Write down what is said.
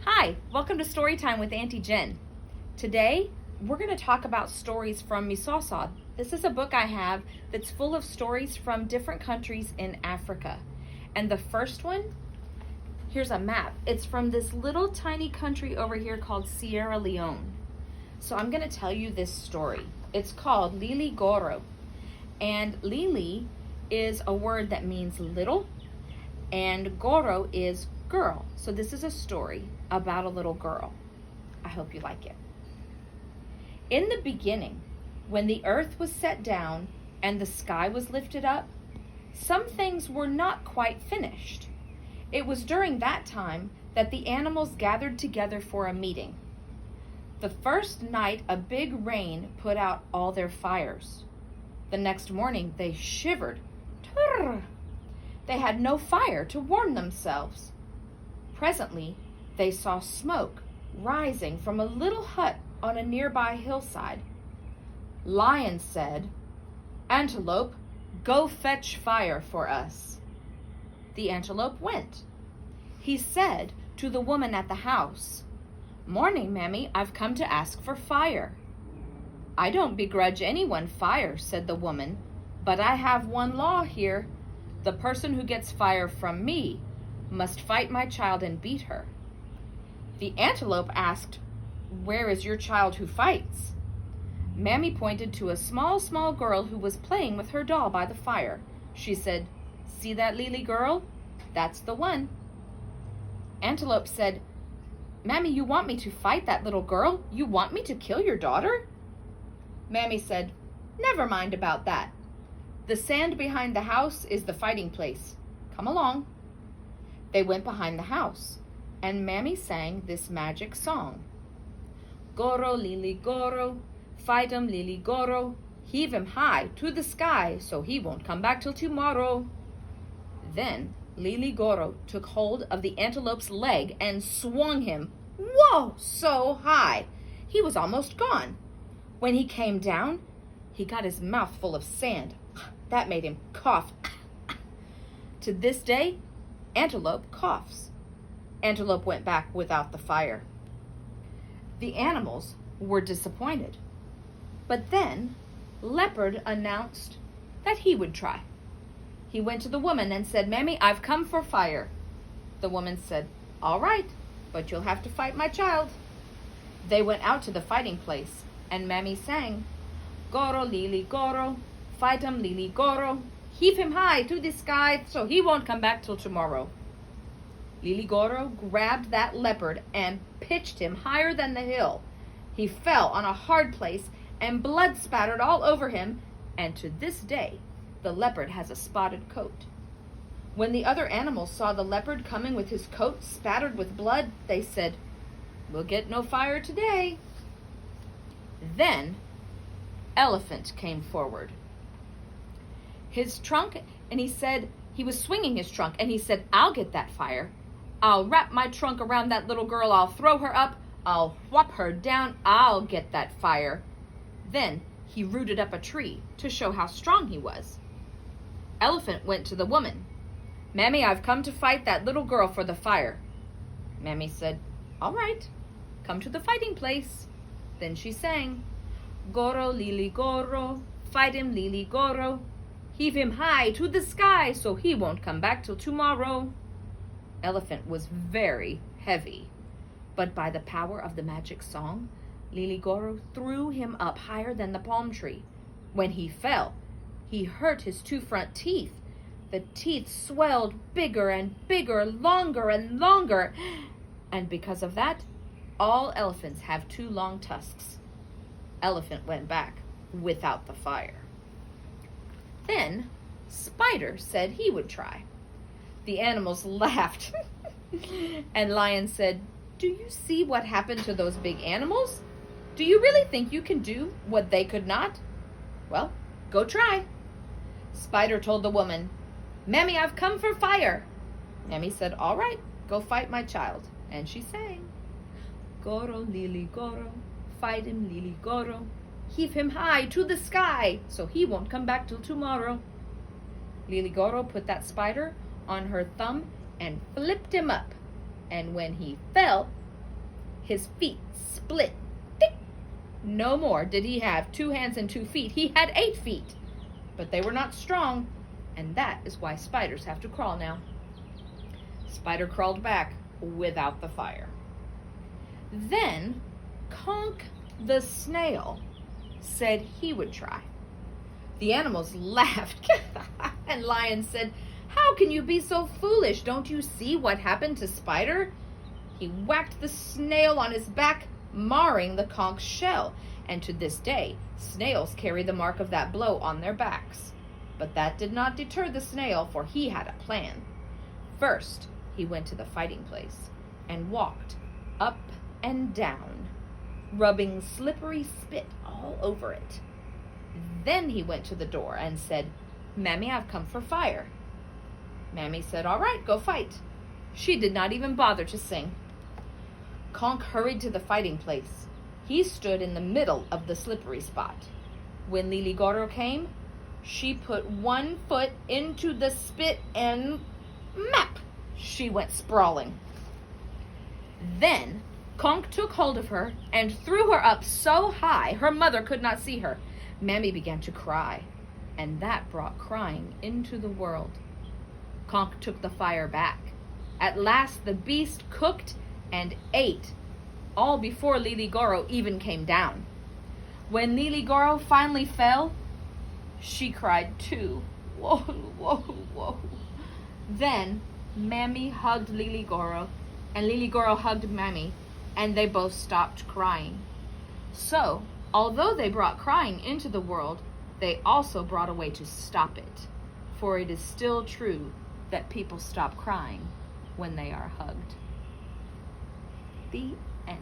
Hi, welcome to Storytime with Auntie Jen. Today, we're going to talk about stories from Misoso. This is a book I have that's full of stories from different countries in Africa. And the first one, here's a map. It's from this little tiny country over here called Sierra Leone. So I'm going to tell you this story. It's called Leelee Goro. And Leelee is a word that means little, and Goro is girl. So this is a story about a little girl. I hope you like it. In the beginning, when the earth was set down and the sky was lifted up, some things were not quite finished. It was during that time that the animals gathered together for a meeting. The first night, a big rain put out all their fires. The next morning, they shivered. They had no fire to warm themselves. Presently, they saw smoke rising from a little hut on a nearby hillside. Lion said, "Antelope, go fetch fire for us." The antelope went. He said to the woman at the house, "Morning, Mammy, I've come to ask for fire." "I don't begrudge anyone fire," said the woman, "but I have one law here. The person who gets fire from me must fight my child and beat her." The antelope asked, "Where is your child who fights?" Mammy pointed to a small girl who was playing with her doll by the fire. She said, "See that Leelee girl? That's the one." Antelope said, "Mammy, you want me to fight that little girl? You want me to kill your daughter?" Mammy said, "Never mind about that. The sand behind the house is the fighting place. Come along." They went behind the house, and Mammy sang this magic song. "Goro, Leelee, Goro, fight him, Leelee, Goro, heave him high to the sky so he won't come back till tomorrow." Then Leelee Goro took hold of the antelope's leg and swung him, whoa, so high, he was almost gone. When he came down, he got his mouth full of sand. That made him cough. To this day, Antelope coughs. Antelope went back without the fire. The animals were disappointed. But then Leopard announced that he would try. He went to the woman and said, "Mammy, I've come for fire." The woman said, "All right, but you'll have to fight my child." They went out to the fighting place, and Mammy sang, "Goro, Leelee, Goro, fight him, Leelee, Goro, heave him high to the sky so he won't come back till tomorrow." Leelee Goro grabbed that leopard and pitched him higher than the hill. He fell on a hard place and blood spattered all over him, and to this day, the leopard has a spotted coat. When the other animals saw the leopard coming with his coat spattered with blood, they said, "We'll get no fire today." Then Elephant came forward. His trunk, and he was swinging his trunk, and he said, "I'll get that fire. I'll wrap my trunk around that little girl. I'll throw her up. I'll whop her down. I'll get that fire." Then he rooted up a tree to show how strong he was. Elephant went to the woman. "Mammy, I've come to fight that little girl for the fire." Mammy said, "All right, come to the fighting place." Then she sang, "Goro, Leelee, Goro, fight him, Leelee, Goro, heave him high to the sky so he won't come back till tomorrow." Elephant was very heavy, but by the power of the magic song, Leelee Goro threw him up higher than the palm tree. When he fell, he hurt his two front teeth. The teeth swelled bigger and bigger, longer and longer, and because of that, all elephants have two long tusks. Elephant went back without the fire. Then Spider said he would try. The animals laughed, and Lion said, "Do you see what happened to those big animals? Do you really think you can do what they could not? Well, go try." Spider told the woman, "Mammy, I've come for fire." Mammy said, "All right, go fight my child." And she sang, "Goro, Leelee, Goro, fight him, Leelee, Goro, heave him high to the sky so he won't come back till tomorrow." Leelee Goro put that spider on her thumb and flipped him up. And when he fell, his feet split. Tick! No more did he have 2 hands and 2 feet. He had 8 feet. But they were not strong, and that is why spiders have to crawl now. Spider crawled back without the fire. Then Conk the snail said he would try. The animals laughed, and Lion said, "How can you be so foolish? Don't you see what happened to Spider?" He whacked the snail on his back, marring the conk's shell, and to this day, snails carry the mark of that blow on their backs. But that did not deter the snail, for he had a plan. First, he went to the fighting place and walked up and down, rubbing slippery spit all over it. Then he went to the door and said, "Mammy, I've come for fire." Mammy said, "All right, go fight." She did not even bother to sing. Conk hurried to the fighting place. He stood in the middle of the slippery spot. When Leelee Goro came, she put 1 foot into the spit and map! She went sprawling. Then Conk took hold of her and threw her up so high her mother could not see her. Mammy began to cry, and that brought crying into the world. Conk took the fire back. At last the beast cooked and ate, all before Leelee Goro even came down. When Leelee Goro finally fell, she cried too. Whoa, whoa, whoa. Then Mammy hugged Leelee Goro, and Leelee Goro hugged Mammy, and they both stopped crying. So, although they brought crying into the world, they also brought a way to stop it. For it is still true that people stop crying when they are hugged. The end.